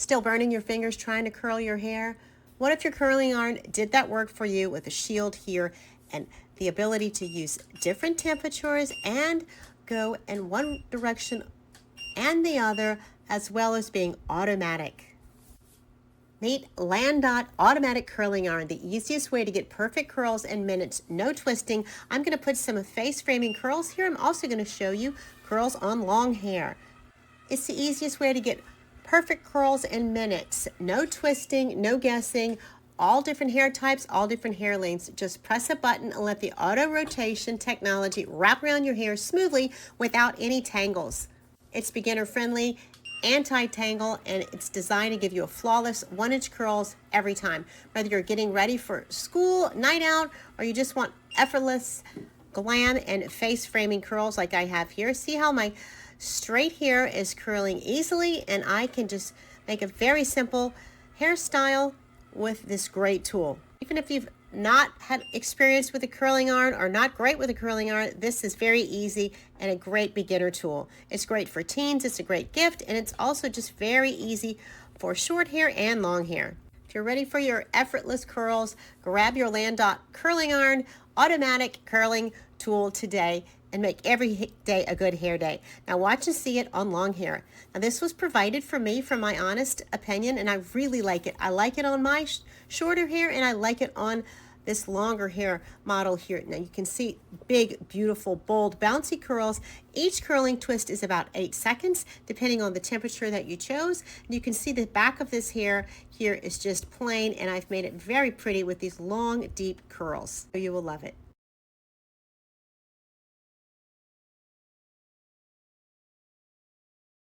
Still burning your fingers trying to curl your hair? What if your curling iron did that work for you with a shield here and the ability to use different temperatures and go in one direction and the other, as well as being automatic? Meet LANDOT Automatic Curling Iron, the easiest way to get perfect curls in minutes, no twisting. I'm going to put some face framing curls here. I'm also going to show you curls on long hair. It's the easiest way to get perfect curls in minutes, no twisting, no guessing, all different hair types, all different hair lengths. Just press a button and let the auto rotation technology wrap around your hair smoothly without any tangles. It's beginner friendly, anti-tangle, and it's designed to give you a flawless 1-inch curls every time. Whether you're getting ready for school, night out, or you just want effortless glam and face framing curls like I have here. See how my straight hair is curling easily, and I can just make a very simple hairstyle with this great tool. Even if you've not had experience with a curling iron or not great with a curling iron, this is very easy and a great beginner tool. It's great for teens, it's a great gift, and it's also just very easy for short hair and long hair. If you're ready for your effortless curls, grab your LANDOT Curling Iron Automatic Curling Tool today and make every day a good hair day. Now watch and see it on long hair. Now this was provided for me from my honest opinion, and I really like it. I like it on my shorter hair, and I like it on this longer hair model here. Now you can see big, beautiful, bold, bouncy curls. Each curling twist is about 8 seconds, depending on the temperature that you chose. And you can see the back of this hair here is just plain, and I've made it very pretty with these long, deep curls. So you will love it.